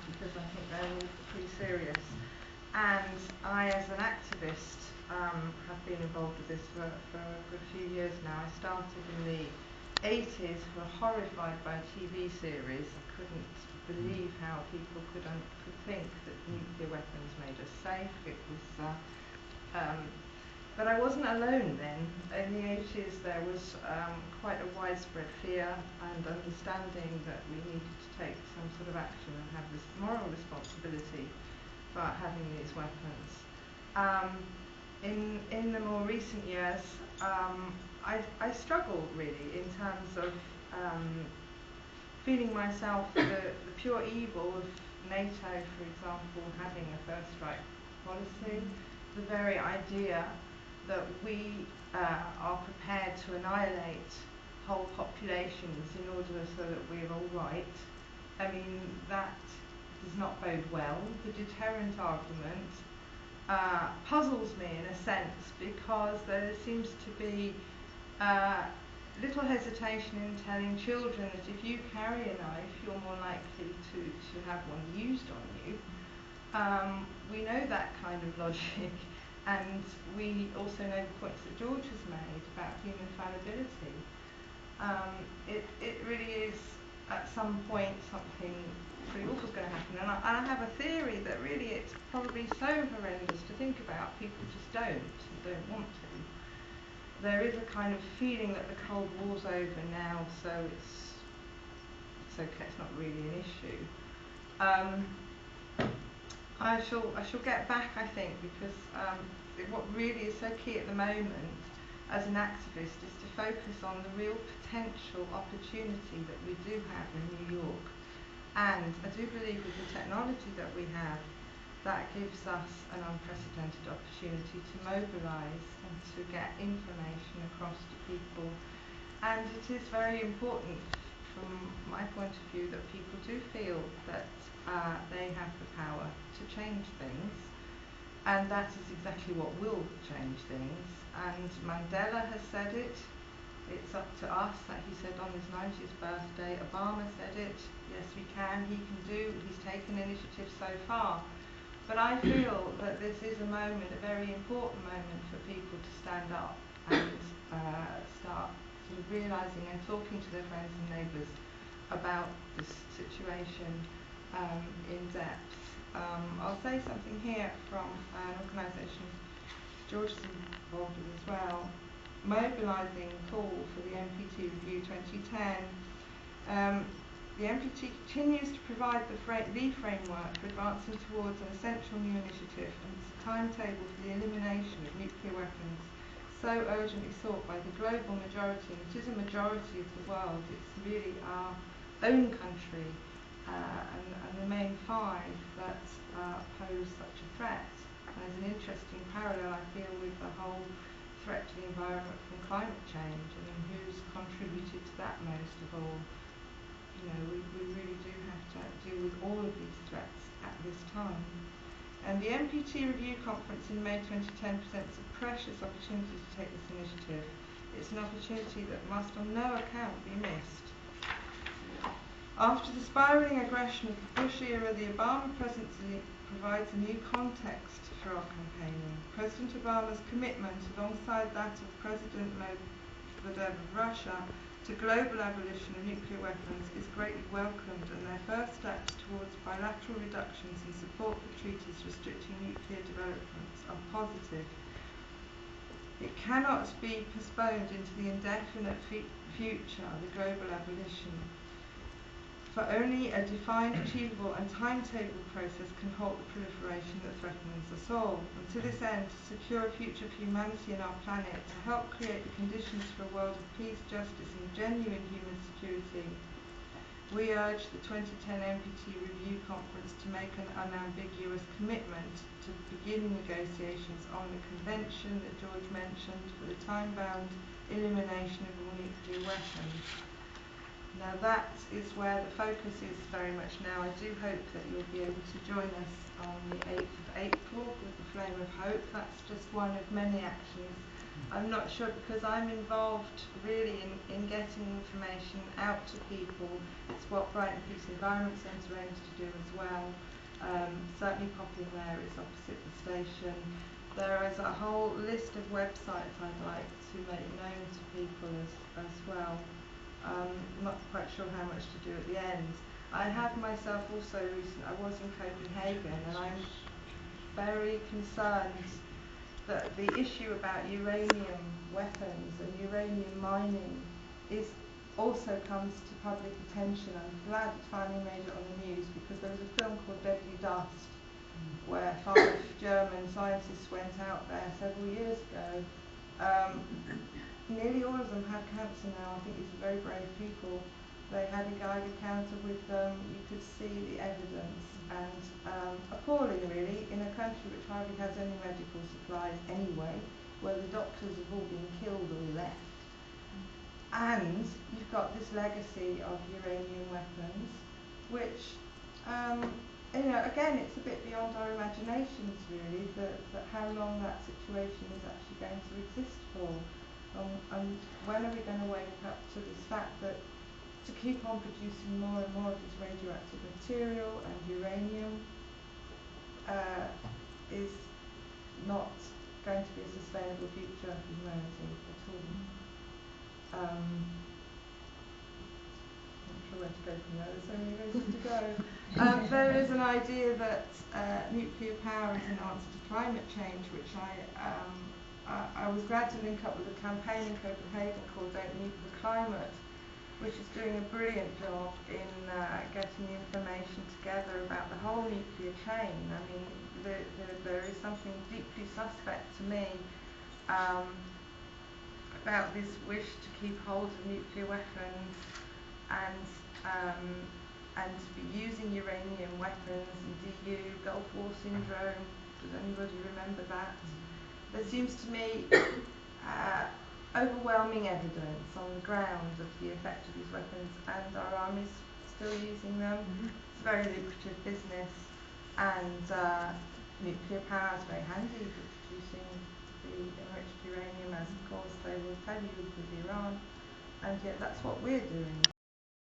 because I think they're all pretty serious. And I, as an activist, have been involved with this for a few years now. I started in the 80s, were horrified by a TV series. I couldn't believe how people could think that nuclear weapons made us safe. It was, but I wasn't alone then. In the 80s there was quite a widespread fear and understanding that we needed to take some sort of action and have this moral responsibility for having these weapons. In the more recent years, I struggle really in terms of feeling myself the pure evil of NATO, for example, having a first strike policy, the very idea that we are prepared to annihilate whole populations in order so that we're all right. I mean, that does not bode well. The deterrent argument puzzles me in a sense, because there seems to be little hesitation in telling children that if you carry a knife, you're more likely to have one used on you. We know that kind of logic, and we also know the points that George has made about human fallibility. It really is, at some point, something pretty awful is going to happen. And I have a theory that really it's probably so horrendous to think about, people just don't want to. There is a kind of feeling that the Cold War's over now, so it's okay, it's not really an issue. I shall get back, I think, because what really is so key at the moment as an activist is to focus on the real potential opportunity that we do have in New York. And I do believe with the technology that we have, that gives us an unprecedented opportunity to mobilise and to get information across to people. And it is very important from my point of view that people do feel that they have the power to change things, and that is exactly what will change things. And Mandela has said it. It's up to us, that he said on his 90th birthday. Obama said it. Yes, we can. He can do. He's taken initiative so far. But I feel that this is a moment, a very important moment, for people to stand up and start sort of realising and talking to their friends and neighbours about this situation in depth. I'll say something here from an organisation George is involved with as well, mobilising call for the NPT Review 2010. The NPT continues to provide the framework for advancing towards an essential new initiative and its timetable for the elimination of nuclear weapons, so urgently sought by the global majority. And it is a majority of the world. It's really our own country and the main five that pose such a threat. And there's an interesting parallel, I feel, with the whole threat to the environment from climate change. I mean, who's contributed to that most of all? You know, we really do have to deal with all of these threats at this time. And the NPT Review Conference in May 2010 presents a precious opportunity to take this initiative. It's an opportunity that must on no account be missed. After the spiralling aggression of the Bush era, the Obama presidency provides a new context for our campaigning. President Obama's commitment, alongside that of President Medvedev of Russia, to global abolition of nuclear weapons is greatly welcomed, and their first steps towards bilateral reductions in support for treaties restricting nuclear developments are positive. It cannot be postponed into the indefinite future, the global abolition. For only a defined, achievable and timetable process can halt the proliferation that threatens us all. And to this end, to secure a future for humanity and our planet, to help create the conditions for a world of peace, justice and genuine human security, we urge the 2010 NPT Review Conference to make an unambiguous commitment to begin negotiations on the convention that George mentioned for the time-bound elimination of all nuclear weapons. Now that is where the focus is very much now. I do hope that you'll be able to join us on the 8th of April with the Flame of Hope. That's just one of many actions I'm not sure, because I'm involved really in getting information out to people. It's what Brighton Peace Environment Centre aims to do as well. Certainly pop in there, it's opposite the station. There is a whole list of websites I'd like to make known to people as well. Not quite sure how much to do at the end. I have myself also I was in Copenhagen, and I'm very concerned that the issue about uranium weapons and uranium mining is also comes to public attention. I'm glad it finally made it on the news, because there was a film called Deadly Dust where 5 German scientists went out there several years ago. Nearly all of them have cancer now. I think these are very brave people. They had a Geiger counter with them. You could see the evidence, and appalling really, in a country which hardly has any medical supplies anyway, where the doctors have all been killed or left. And you've got this legacy of uranium weapons, which, again, it's a bit beyond our imaginations really, that how long that situation is actually going to exist for. And when are we going to wake up to this fact that to keep on producing more and more of this radioactive material and uranium is not going to be a sustainable future for humanity at all. Not sure where to go from there, there's so many places to go. There is an idea that nuclear power is an answer to climate change, which I was glad to link up with a campaign in Copenhagen called Don't Nuke the Climate, which is doing a brilliant job in getting the information together about the whole nuclear chain. I mean, there is something deeply suspect to me about this wish to keep hold of nuclear weapons and to be using uranium weapons and DU, Gulf War syndrome. Does anybody remember that? There seems to me overwhelming evidence on the ground of the effect of these weapons, and our army's still using them. It's a very lucrative business, and nuclear power is very handy for producing the enriched uranium, as of course they will tell you with Iran, and yet that's what we're doing.